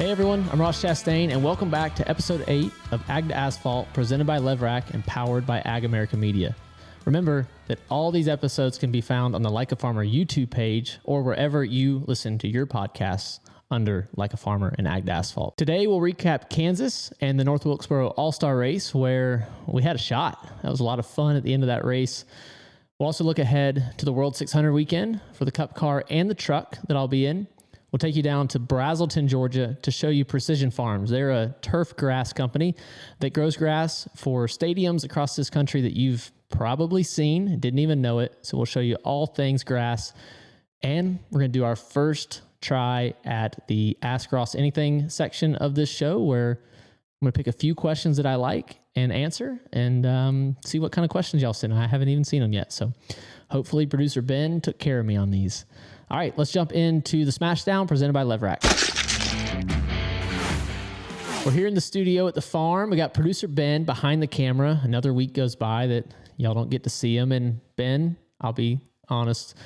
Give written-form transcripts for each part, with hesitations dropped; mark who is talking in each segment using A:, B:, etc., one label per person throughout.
A: Hey everyone, I'm Ross Chastain, and welcome back to episode 8 of Ag to Asphalt, presented by LEVRACK and powered by Ag America Media. Remember that all these episodes can be found on the Like a Farmer YouTube page or wherever you listen to your podcasts under Like a Farmer and Ag to Asphalt. Today we'll recap Kansas and the North Wilkesboro All-Star Race, where we had a shot. That was a lot of fun at the end of that race. We'll also look ahead to the World 600 weekend for the Cup car and the truck that I'll be in. We'll take you down to Braselton, Georgia to show you Precision Farms. They're a turf grass company that grows grass for stadiums across this country that you've probably seen, didn't even know it. So we'll show you all things grass. And we're going to do our first try at the Ask Ross Anything section of this show, where I'm going to pick a few questions that I like and answer and see what kind of questions y'all send. I haven't even seen them yet. So hopefully producer Ben took care of me on these. All right, let's jump into the Smashdown presented by LEVRACK. We're here in the studio at the farm. We got producer Ben behind the camera. Another week goes by that y'all don't get to see him. And Ben, I'll be honest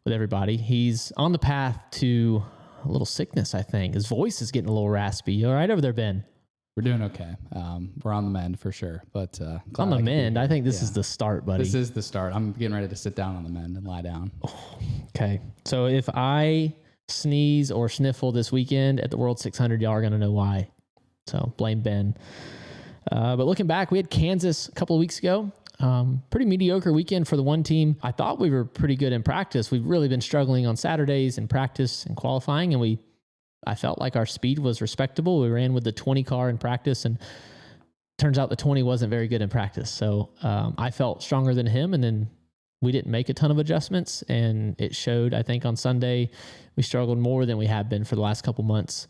A: with everybody, he's on the path to a little sickness, I think. His voice is getting a little raspy. You all right over there, Ben?
B: We're doing okay. We're on the mend for sure. But
A: on the mend, I think this is the start, buddy.
B: This is the start. I'm getting ready to sit down on the mend and lie down.
A: Oh, okay. So if I sneeze or sniffle this weekend at the World 600, y'all are going to know why. So blame Ben. But looking back, we had Kansas a couple of weeks ago. Pretty mediocre weekend for the one team. I thought we were pretty good in practice. We've really been struggling on Saturdays in practice and qualifying, and I felt like our speed was respectable. We ran with the 20 car in practice, and turns out the 20 wasn't very good in practice. So I felt stronger than him, and then we didn't make a ton of adjustments, and it showed. I think on Sunday we struggled more than we have been for the last couple months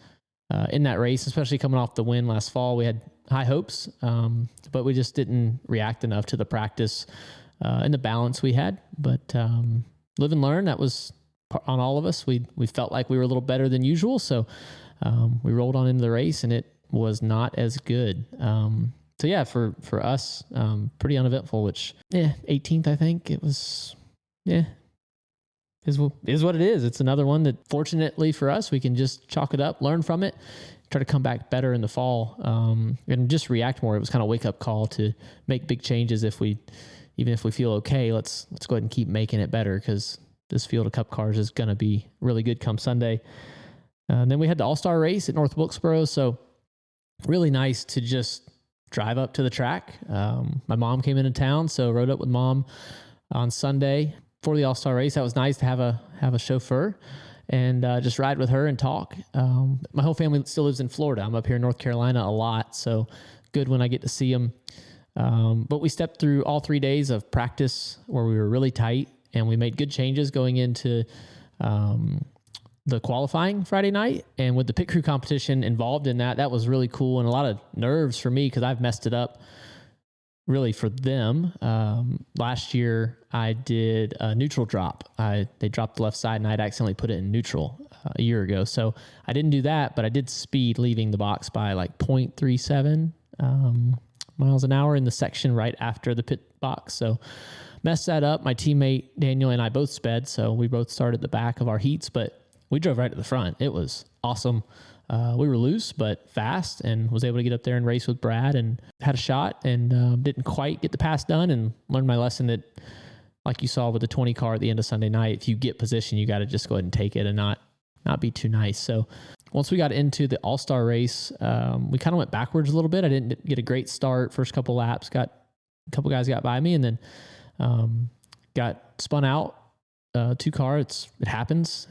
A: in that race, especially coming off the win last fall. We had high hopes, but we just didn't react enough to the practice and the balance we had. But live and learn, that was on all of us. We felt like we were a little better than usual, so we rolled on into the race, and it was not as good. So yeah, for us, pretty uneventful. Which 18th, I think it was. Is what it is. It's another one that, fortunately for us, we can just chalk it up, learn from it, try to come back better in the fall, and just react more. It was kind of a wake up call to make big changes. Even if we feel okay, let's go ahead and keep making it better, because this field of Cup cars is going to be really good come Sunday. And then we had the All-Star race at North Wilkesboro. So really nice to just drive up to the track. My mom came into town, so rode up with Mom on Sunday for the All-Star race. That was nice to have a chauffeur and just ride with her and talk. My whole family still lives in Florida. I'm up here in North Carolina a lot, so good when I get to see them. But we stepped through all 3 days of practice where we were really tight, and we made good changes going into the qualifying Friday night. And with the pit crew competition involved in that was really cool, and a lot of nerves for me because I've messed it up really for them. Last year I did a neutral drop. They dropped the left side, and I'd accidentally put it in neutral a year ago. So I didn't do that, but I did speed leaving the box by like 0.37 miles an hour in the section right after the pit box. So messed that up. My teammate Daniel and I both sped, so we both started at the back of our heats, but we drove right to the front. It was awesome. We were loose but fast, and was able to get up there and race with Brad, and had a shot, and didn't quite get the pass done, and learned my lesson that, like you saw with the 20 car at the end of Sunday night, if you get position, you got to just go ahead and take it and not be too nice. So once we got into the All-Star race, we kind of went backwards a little bit. I didn't get a great start. First couple laps, a couple guys got by me, and then got spun out. 2 car. It happens.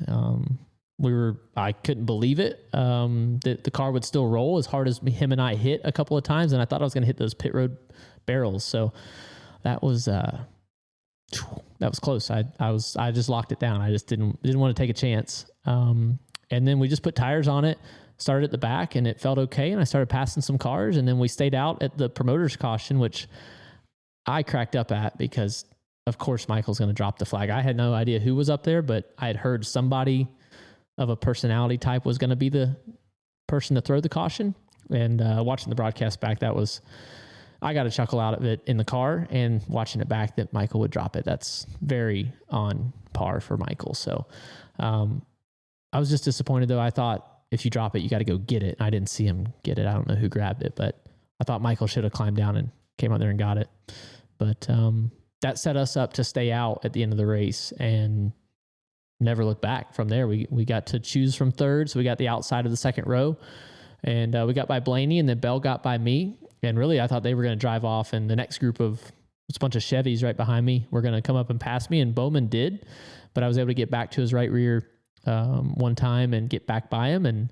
A: I couldn't believe it, that the car would still roll as hard as him and I hit a couple of times. And I thought I was going to hit those pit road barrels. So that was close. I just locked it down. I just didn't want to take a chance. And then we just put tires on it, started at the back, and it felt okay. And I started passing some cars, and then we stayed out at the promoter's caution, which I cracked up at, because of course Michael's going to drop the flag. I had no idea who was up there, but I had heard somebody of a personality type was going to be the person to throw the caution. And watching the broadcast back, I got a chuckle out of it in the car, and watching it back that Michael would drop it. That's very on par for Michael. So I was just disappointed, though. I thought if you drop it, you got to go get it. I didn't see him get it. I don't know who grabbed it, but I thought Michael should have climbed down and came out there and got it. But that set us up to stay out at the end of the race and never look back from there. We got to choose from third, so we got the outside of the second row, and we got by Blaney, and then Bell got by me. And really, I thought they were going to drive off, and the next group of it's a bunch of Chevys right behind me were going to come up and pass me, and Bowman did, but I was able to get back to his right rear one time and get back by him, and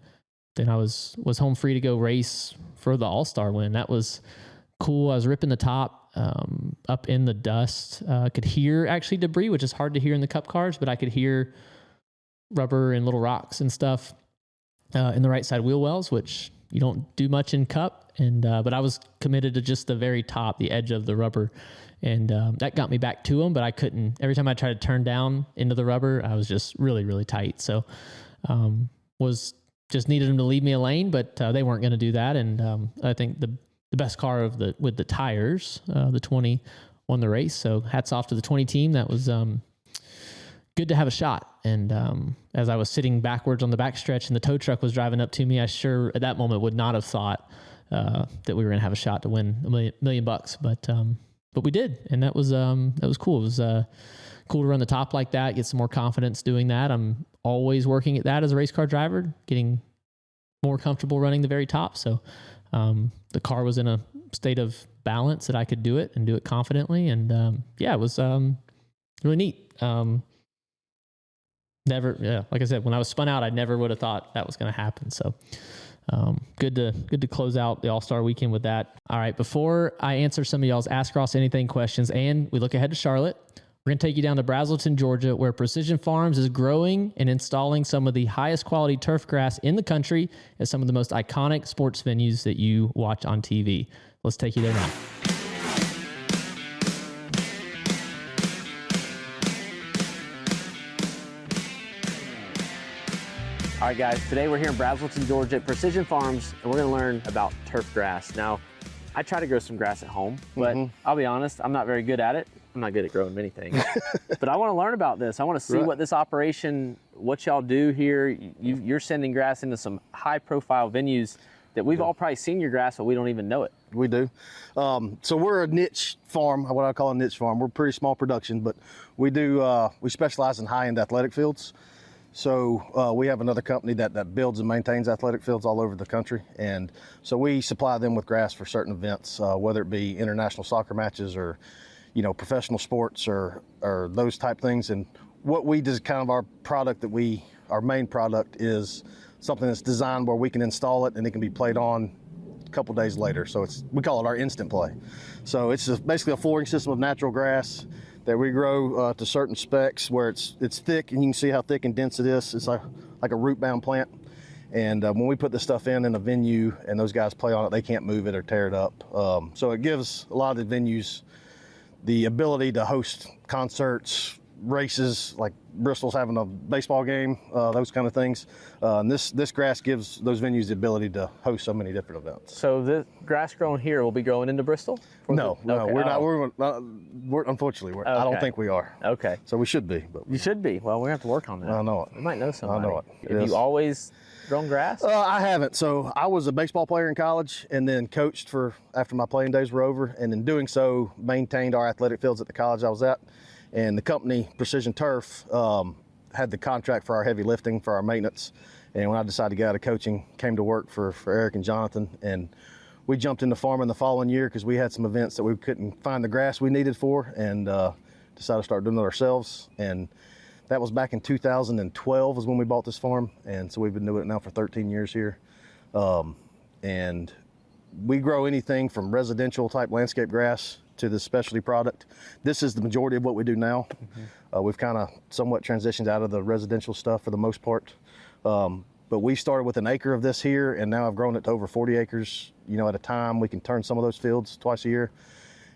A: then I was home free to go race for the All-Star win. That was cool. I was ripping the top up in the dust. Could hear actually debris, which is hard to hear in the Cup cars, but I could hear rubber and little rocks and stuff in the right side wheel wells, which you don't do much in Cup. And but I was committed to just the very top, the edge of the rubber, and that got me back to him. But I couldn't. Every time I tried to turn down into the rubber, I was just really, really tight. So was just needed them to leave me a lane, but they weren't going to do that. And I think the best car with the tires, the 20, won the race. So hats off to the 20 team. That was good to have a shot. And as I was sitting backwards on the backstretch and the tow truck was driving up to me, I sure at that moment would not have thought that we were going to have a shot to win $1 million. But we did, and that was cool. It was cool to run the top like that, get some more confidence doing that. I'm always working at that as a race car driver, getting more comfortable running the very top. So the car was in a state of balance that I could do it and do it confidently. And it was really neat. Like I said, when I was spun out, I never would have thought that was going to happen. So good to close out the All-Star Weekend with that. All right, before I answer some of y'all's Ask Ross Anything questions and we look ahead to Charlotte, we're going to take you down to Braselton, Georgia, where Precision Farms is growing and installing some of the highest quality turf grass in the country at some of the most iconic sports venues that you watch on TV. Let's take you there now.
C: All right, guys, today we're here in Braselton, Georgia at Precision Farms, and we're going to learn about turf grass. Now, I try to grow some grass at home, but I'll be honest, I'm not very good at it. I'm not good at growing many things, but I want to learn about this. I want to see what this operation, what y'all do here. You're sending grass into some high-profile venues that we've all probably seen your grass, but we don't even know it.
D: We do. So we're a niche farm, what I call a niche farm. We're pretty small production, but we specialize in high-end athletic fields. So we have another company that builds and maintains athletic fields all over the country. And so we supply them with grass for certain events, whether it be international soccer matches or, professional sports or those type things. And what we do is kind of our product our main product is something that's designed where we can install it and it can be played on a couple days later. So we call it our instant play. So it's basically a flooring system of natural grass that we grow to certain specs where it's thick, and you can see how thick and dense it is. It's like a root-bound plant. And when we put this stuff in a venue and those guys play on it, they can't move it or tear it up. So it gives a lot of the venues the ability to host concerts, races, like Bristol's having a baseball game, those kind of things. And this grass gives those venues the ability to host so many different events.
C: So the grass grown here will be growing into Bristol?
D: No, we're not. Unfortunately, I don't think we are.
C: Okay.
D: So we should be. But
C: you should be. Well, we're going to have to work on that.
D: I know it.
C: We might know somebody.
D: I know it.
C: Have you always grown grass?
D: I haven't. So I was a baseball player in college and then coached after my playing days were over, and in doing so, maintained our athletic fields at the college I was at. And the company, Precision Turf, had the contract for our heavy lifting, for our maintenance. And when I decided to get out of coaching, came to work for Eric and Jonathan. And we jumped into farming the following year because we had some events that we couldn't find the grass we needed for, and decided to start doing it ourselves. And that was back in 2012 was when we bought this farm. And so we've been doing it now for 13 years here. And we grow anything from residential type landscape grass to this specialty product. This is the majority of what we do now. We've kind of somewhat transitioned out of the residential stuff for the most part. But we started with an acre of this here, and now I've grown it to over 40 acres, at a time. We can turn some of those fields twice a year.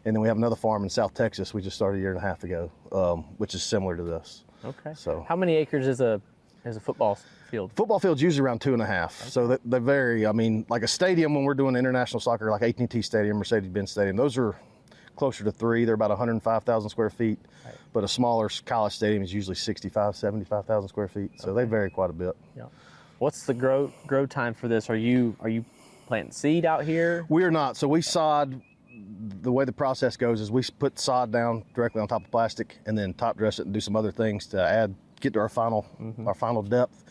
D: And then we have another farm in South Texas we just started a year and a half ago, which is similar to this.
C: Okay.
D: So
C: how many acres is a football field?
D: Football field's usually around 2.5. Okay. So they vary. I mean, like a stadium, when we're doing international soccer, like AT&T Stadium, Mercedes-Benz Stadium, those are closer to 3. They're about 105,000 square feet. Right. But a smaller college stadium is usually 65, 75,000 square feet. So they vary quite a bit.
C: Yeah. What's the grow time for this? Are you planting seed out here?
D: We are not. So we sod. The way the process goes is we put sod down directly on top of plastic and then top dress it and do some other things to get to our final depth.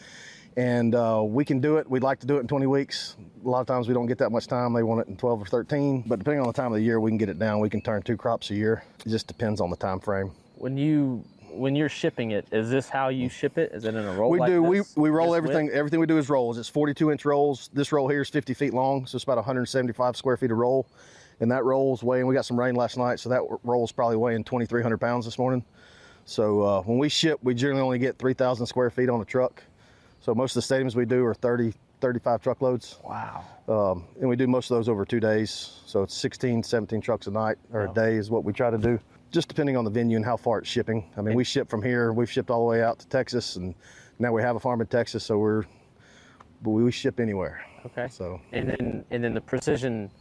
D: And we can do it. We'd like to do it in 20 weeks. A lot of times we don't get that much time. They want it in 12 or 13. But depending on the time of the year, we can get it down. We can turn 2 crops a year. It just depends on the time frame.
C: When you're shipping it, is this how you ship it? Is it in a roll?
D: We
C: like
D: do.
C: This?
D: We roll
C: This
D: everything.
C: width?
D: Everything we do is rolls. It's 42-inch rolls. This roll here is 50 feet long, so it's about 175 square feet of roll. And that roll's weighing, we got some rain last night, so that roll's probably weighing 2,300 pounds this morning. So when we ship, we generally only get 3,000 square feet on a truck. So most of the stadiums we do are 30, 35 truckloads.
C: Wow.
D: And we do most of those over 2 days. So it's 16, 17 trucks a night or a day is what we try to do. Just depending on the venue and how far it's shipping. I mean, we ship from here, we've shipped all the way out to Texas, and now we have a farm in Texas, so we ship anywhere.
C: Okay.
D: So.
C: And then the precision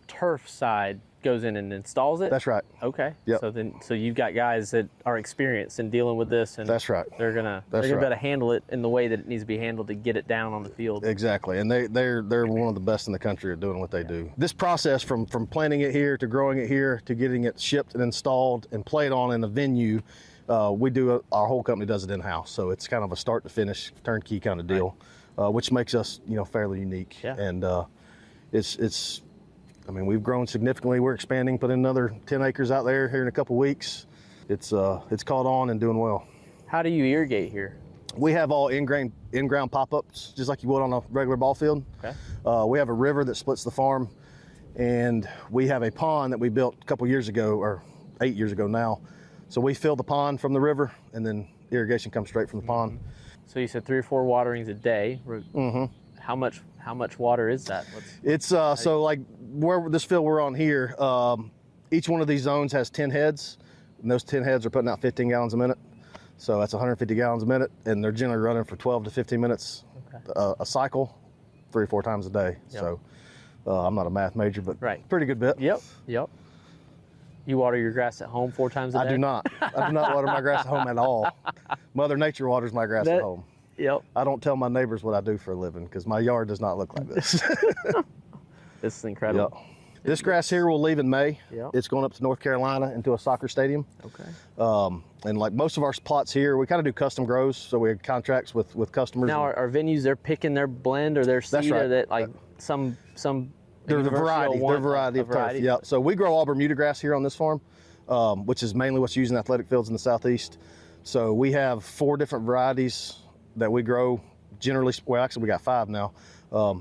C: turf side goes in and installs it?
D: That's right.
C: Okay.
D: Yep.
C: So you've got guys that are experienced in dealing with this, and
D: That's right.
C: They're gonna be able to handle it in the way that it needs to be handled to get it down on the field.
D: Exactly, and they're one of the best in the country at doing what they do. This process from planting it here to growing it here to getting it shipped and installed and played on in a venue, our whole company does it in-house. So it's kind of a start to finish turnkey kind of deal, which makes us fairly unique.
C: Yeah.
D: And I mean, we've grown significantly. We're expanding, put in another 10 acres out there here in a couple weeks. It's caught on and doing well.
C: How do you irrigate here?
D: We have all in-ground pop-ups, just like you would on a regular ball field.
C: Okay.
D: We have a river that splits the farm, and we have a pond that we built a couple years ago, or 8 years ago now. So we fill the pond from the river, and then irrigation comes straight from the pond.
C: So you said 3 or 4 waterings a day.
D: Mm-hmm.
C: How much water is that?
D: It's so like where this field we're on here, each one of these zones has 10 heads, and those 10 heads are putting out 15 gallons a minute. So that's 150 gallons a minute, and they're generally running for 12 to 15 minutes a cycle, 3 or 4 times a day.
C: Yep.
D: So I'm not a math major, but pretty good bit.
C: Yep. You water your grass at home 4 times a day?
D: I do not. I do not water my grass at home at all. Mother Nature waters my grass at home.
C: Yep.
D: I don't tell my neighbors what I do for a living because my yard does not look like this.
C: This is incredible.
D: Yep. This grass here will leave in May.
C: Yep.
D: It's going up to North Carolina into a soccer stadium.
C: Okay.
D: And like most of our plots here, we kind of do custom grows, so we have contracts with customers.
C: Now, are venues, they're picking their blend or their seed?
D: That's right.
C: Or that like some
D: There's a variety. There's a variety of turf. Yeah. So we grow all Bermuda grass here on this farm, which is mainly what's used in athletic fields in the southeast. So we have 4 different varieties that we grow. Generally, well, actually we got 5 now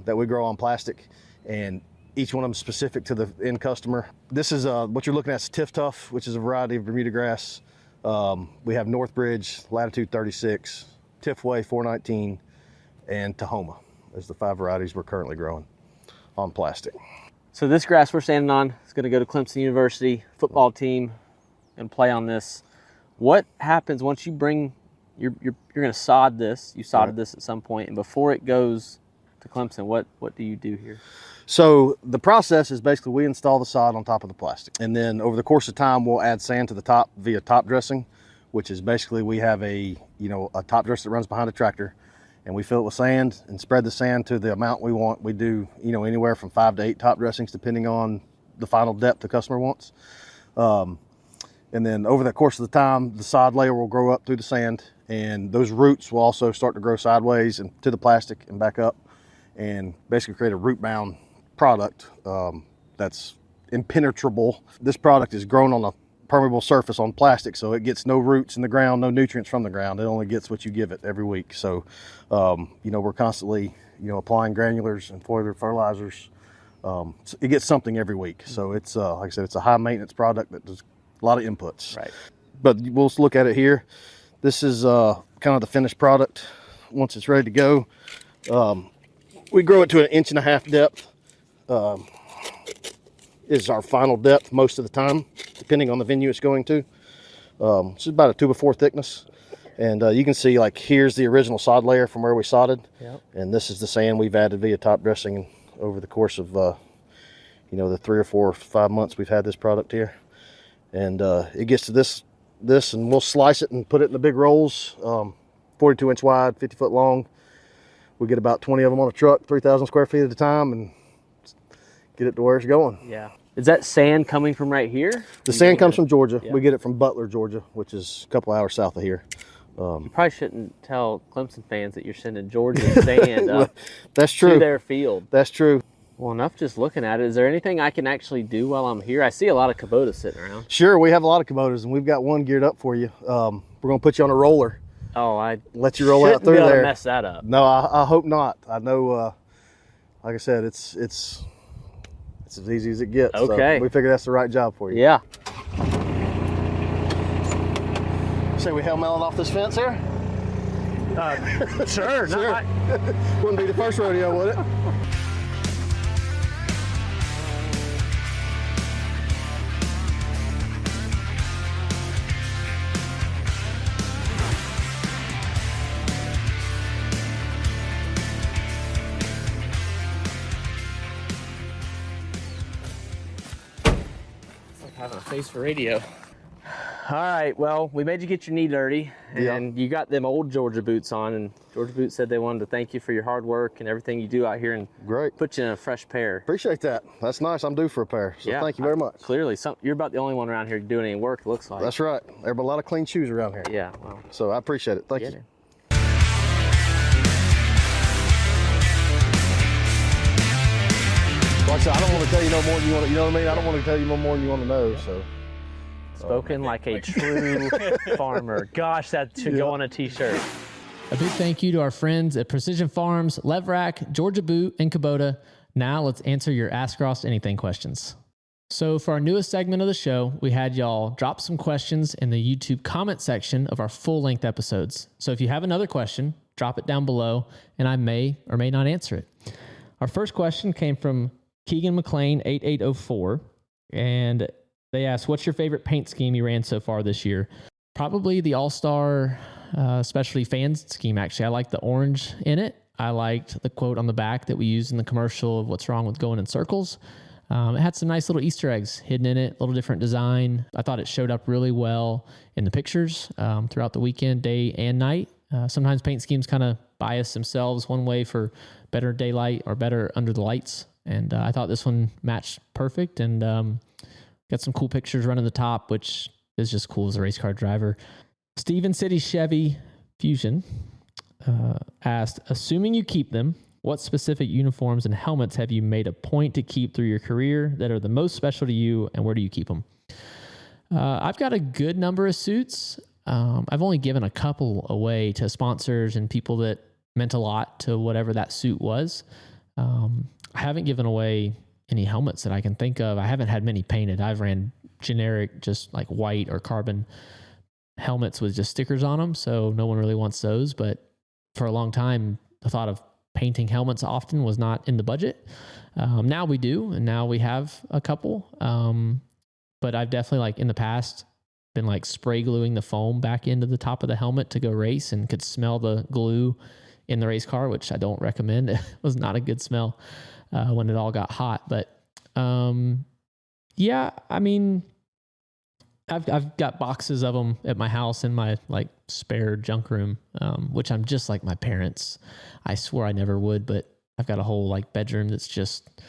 D: that we grow on plastic, and each one of them specific to the end customer. This is what you're looking at is Tiff Tuff, which is a variety of Bermuda grass. We have Northbridge, Latitude 36, Tiffway 419, and Tahoma. There's the 5 varieties we're currently growing on plastic.
C: So this grass we're standing on is going to go to Clemson University football team and play on this. What happens once you bring you're going to sod this? You sodded this at some point, and before it goes to Clemson, what do you do here?
D: So the process is basically we install the sod on top of the plastic, and then over the course of time we'll add sand to the top via top dressing, which is basically we have a top dress that runs behind a tractor, and we fill it with sand and spread the sand to the amount we want. We do anywhere from 5 to 8 top dressings depending on the final depth the customer wants. And then over the course of the time, the sod layer will grow up through the sand, and those roots will also start to grow sideways and to the plastic and back up, and basically create a root bound product that's impenetrable. This product is grown on a permeable surface on plastic, so it gets no roots in the ground, no nutrients from the ground. It only gets what you give it every week. So we're constantly applying granulars and foliar fertilizers. So it gets something every week. So it's like I said, it's a high maintenance product that does a lot of inputs.
C: Right.
D: But we'll look at it here. This is kind of the finished product. Once it's ready to go, we grow it to 1.5 inch depth. Is our final depth most of the time, depending on the venue it's going to. It's about a 2x4 thickness. And you can see, like, here's the original sod layer from where we sodded. Yep. And this is the sand we've added via top dressing over the course of the 3 or 4 or 5 months we've had this product here. And it gets to this, and we'll slice it and put it in the big rolls, 42 inch wide, 50 foot long. we get about 20 of them on a truck, 3,000 square feet at a time, and get it to where it's going.
C: Yeah. Is that sand coming from right here?
D: The sand comes from Georgia.
C: Yeah.
D: We get it from Butler, Georgia, which is a couple hours south of here.
C: You probably shouldn't tell Clemson fans that you're sending Georgia sand up
D: That's true.
C: to their field.
D: That's true.
C: Well, enough just looking at it. Is there anything I can actually do while I'm here? I see a lot of Kubotas sitting around.
D: Sure, we have a lot of Kubotas, and we've got one geared up for you. We're going to put you on a roller.
C: Oh, I
D: let you roll out
C: shouldn't
D: through
C: be able
D: there.
C: to mess that up.
D: No, I hope not. I know, like I said, it's as easy as it gets.
C: Okay.
D: So we figured that's the right job for you.
C: Yeah.
D: Say we hell-melted off this fence here?
C: Sure. No,
D: Sure. Wouldn't be the first rodeo, would it?
C: having a face for radio. All right, well, we made you get your knee dirty, and you got them old Georgia boots on, and Georgia Boots said they wanted to thank you for your hard work and everything you do out here, and
D: Great.
C: put you in a fresh pair.
D: Appreciate that. That's nice. I'm due for a pair, so thank you very much.
C: Clearly, you're about the only one around here doing any work, it looks like.
D: That's right. There's a lot of clean shoes around here.
C: Yeah, well.
D: So I appreciate it. Thank you. Like I said, I don't want to tell you no more than you want to, you know what I mean? I don't want to tell you no more than you want to know, so.
C: Spoken like a true farmer. Gosh, that should go on a t-shirt.
A: A big thank you to our friends at Precision Farms, LEVRACK, Georgia Boot, and Kubota. Now let's answer your Ask Ross Anything questions. So for our newest segment of the show, we had y'all drop some questions in the YouTube comment section of our full-length episodes. So if you have another question, drop it down below, and I may or may not answer it. Our first question came from Keegan McLean 8804, and they asked, what's your favorite paint scheme you ran so far this year? Probably the All-Star Specialty Fans scheme, actually. I like the orange in it. I liked the quote on the back that we used in the commercial of what's wrong with going in circles. It had some nice little Easter eggs hidden in it, a little different design. I thought it showed up really well in the pictures throughout the weekend, day and night. Sometimes paint schemes kind of bias themselves one way for better daylight or better under the lights. And I thought this one matched perfect, and got some cool pictures running the top, which is just cool as a race car driver. Steven City Chevy Fusion asked, assuming you keep them, what specific uniforms and helmets have you made a point to keep through your career that are the most special to you, and where do you keep them? I've got a good number of suits. I've only given a couple away to sponsors and people that meant a lot to whatever that suit was. I haven't given away any helmets that I can think of. I haven't had many painted. I've ran generic, just like white or carbon helmets with just stickers on them, so no one really wants those. But for a long time, the thought of painting helmets often was not in the budget. Now we do, and now we have a couple. But I've definitely, like in the past, been like spray gluing the foam back into the top of the helmet to go race, and could smell the glue in the race car, which I don't recommend. It was not a good smell when it all got hot. But yeah, I mean, I've got boxes of them at my house in my like spare junk room, which I'm just like my parents. I swore I never would, but I've got a whole like bedroom that's just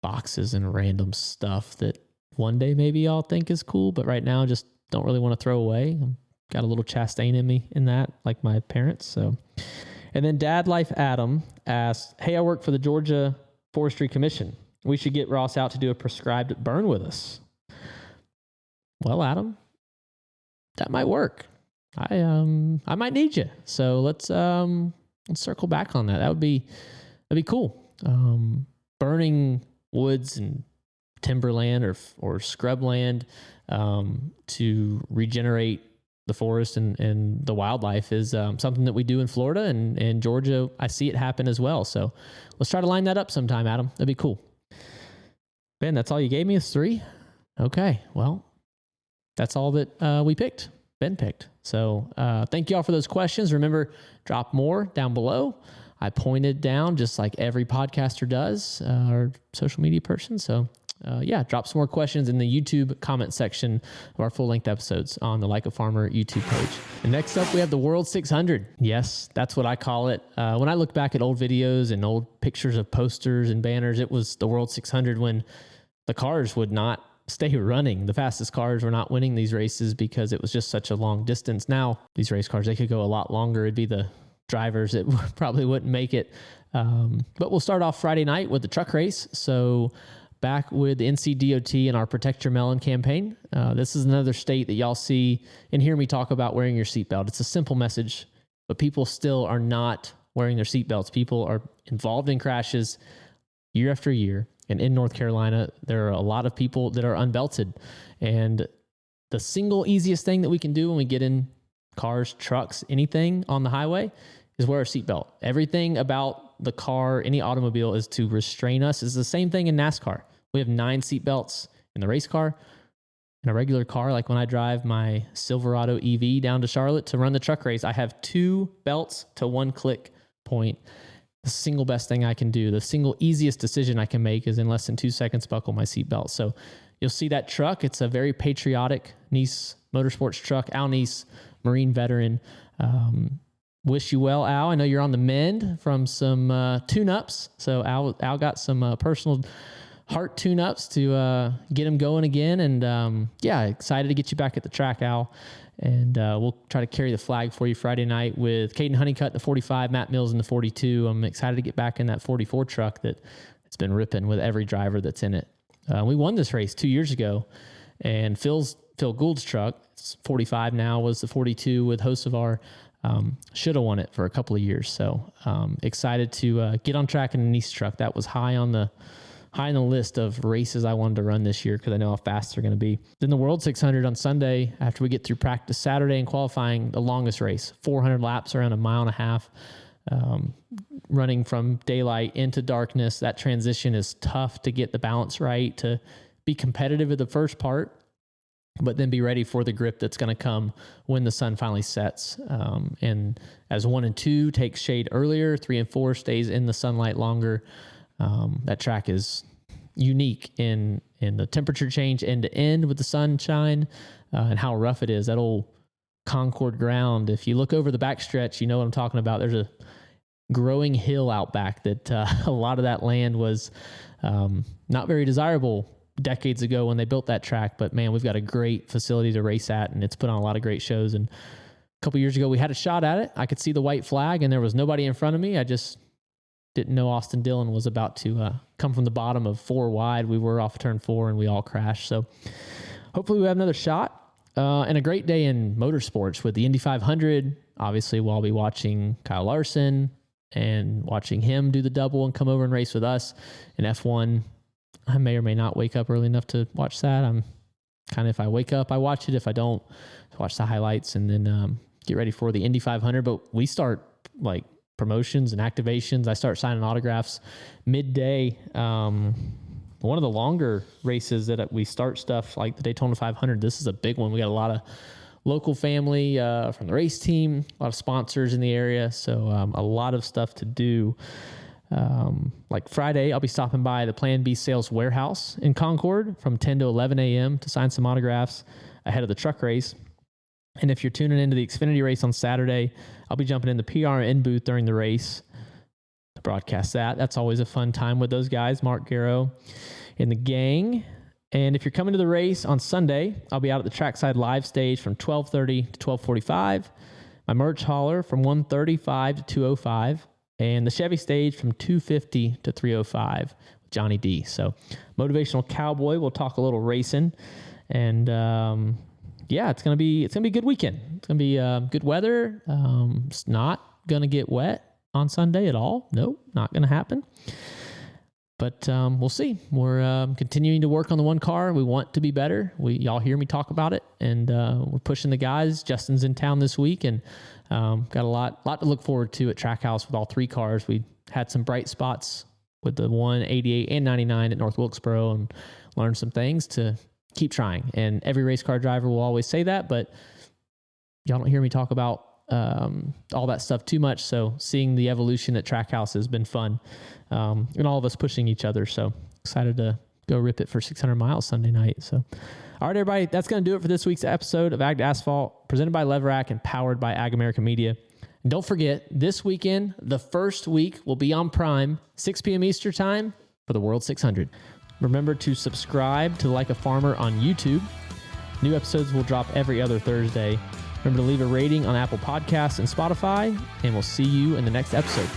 A: boxes and random stuff that one day maybe I'll think is cool, but right now just don't really want to throw away. Got a little Chastain in me in that, like my parents. So, and then Dad Life Adam asked, hey, I work for the Georgia Forestry Commission. We should get Ross out to do a prescribed burn with us. Well, Adam, that might work. I might need you. So let's circle back on that. That'd be cool. Burning woods and timberland or scrubland to regenerate the forest and the wildlife is something that we do in Florida, and in Georgia, I see it happen as well. So let's try to line that up sometime, Adam. That'd be cool. Ben, that's all you gave me is 3? Okay, well, that's all that we picked. Ben picked. So thank you all for those questions. Remember, drop more down below. I pointed down just like every podcaster does, or social media person. So drop some more questions in the YouTube comment section of our full-length episodes on the Like a Farmer YouTube page. And next up, we have the World 600. Yes, that's what I call it. When I look back at old videos and old pictures of posters and banners, it was the World 600 when the cars would not stay running. The fastest cars were not winning these races because it was just such a long distance. Now, these race cars, they could go a lot longer. It'd be the drivers that probably wouldn't make it. But we'll start off Friday night with the truck race. So back with the NCDOT and our Protect Your Melon campaign. This is another state that y'all see and hear me talk about wearing your seatbelt. It's a simple message, but people still are not wearing their seatbelts. People are involved in crashes year after year. And in North Carolina, there are a lot of people that are unbelted. And the single easiest thing that we can do when we get in cars, trucks, anything on the highway is wear a seatbelt. Everything about the car, any automobile, is to restrain us. It's the same thing in NASCAR. We have 9 seatbelts in the race car. In a regular car, like when I drive my Silverado EV down to Charlotte to run the truck race, I have 2 belts to 1 click point. The single best thing I can do, the single easiest decision I can make is in less than 2 seconds, buckle my seatbelt. So you'll see that truck. It's a very patriotic Nice Motorsports truck. Al Nice, Marine veteran. Wish you well, Al. I know you're on the mend from some tune-ups. So Al got some personal heart tune-ups to get him going again. And excited to get you back at the track, Al. And we'll try to carry the flag for you Friday night with Caden Honeycutt in the 45, Matt Mills in the 42. I'm excited to get back in that 44 truck that it's been ripping with every driver that's in it. We won this race 2 years ago, and Phil Gould's truck, it's 45 now, was the 42 with Hocevar. Should have won it for a couple of years. So excited to get on track in a Nice truck. That was high on the list of races I wanted to run this year because I know how fast they're going to be. Then the World 600 on Sunday, after we get through practice Saturday and qualifying, the longest race, 400 laps, around 1.5 miles, running from daylight into darkness. That transition is tough to get the balance right, to be competitive at the first part, but then be ready for the grip that's going to come when the sun finally sets. And as 1 and 2 takes shade earlier, 3 and 4 stays in the sunlight longer. That track is unique in the temperature change end to end with the sunshine and how rough it is. That old Concord ground, if you look over the backstretch, you know what I'm talking about. There's a growing hill out back that a lot of that land was not very desirable decades ago when they built that track. But man, we've got a great facility to race at, and it's put on a lot of great shows. And a couple years ago, we had a shot at it. I could see the white flag, and there was nobody in front of me. I just didn't know Austin Dillon was about to come from the bottom of 4 wide. We were off turn 4 and we all crashed. So hopefully we have another shot and a great day in motorsports with the Indy 500. Obviously, we'll all be watching Kyle Larson and watching him do the double and come over and race with us. In F1, I may or may not wake up early enough to watch that. I'm kind of, if I wake up, I watch it. If I don't, I watch the highlights and then get ready for the Indy 500. But we start like promotions and activations. I start signing autographs midday. One of the longer races that we start stuff like the Daytona 500. This is a big one. We got a lot of local family from the race team, a lot of sponsors in the area. So a lot of stuff to do. Like Friday, I'll be stopping by the Plan B Sales Warehouse in Concord from 10 to 11 a.m. to sign some autographs ahead of the truck race. And if you're tuning into the Xfinity race on Saturday, I'll be jumping in the PRN booth during the race to broadcast that. That's always a fun time with those guys, Mark Garrow and the gang. And if you're coming to the race on Sunday, I'll be out at the trackside live stage from 12:30 to 12:45. My merch hauler from 1:35 to 2:05. And the Chevy stage from 2:50 to 3:05 with Johnny D. So Motivational Cowboy, we'll talk a little racing. And it's gonna be a good weekend. It's gonna be good weather. It's not gonna get wet on Sunday at all. Nope, not gonna happen. But we'll see. We're continuing to work on the one car. We want to be better. Y'all hear me talk about it, and we're pushing the guys. Justin's in town this week, and got a lot to look forward to at Trackhouse with all 3 cars. We had some bright spots with the 188 and 99 at North Wilkesboro, and learned some things to keep trying. And every race car driver will always say that, but y'all don't hear me talk about all that stuff too much. So seeing the evolution at Trackhouse has been fun, and all of us pushing each other. So excited to go rip it for 600 miles Sunday night. So, all right, everybody, that's going to do it for this week's episode of Ag to Asphalt, presented by LEVRACK and powered by Ag America Media. And don't forget, this weekend, the first week will be on Prime, 6 p.m. Eastern time for the World 600. Remember to subscribe to Like a Farmer on YouTube. New episodes will drop every other Thursday. Remember to leave a rating on Apple Podcasts and Spotify, and we'll see you in the next episode.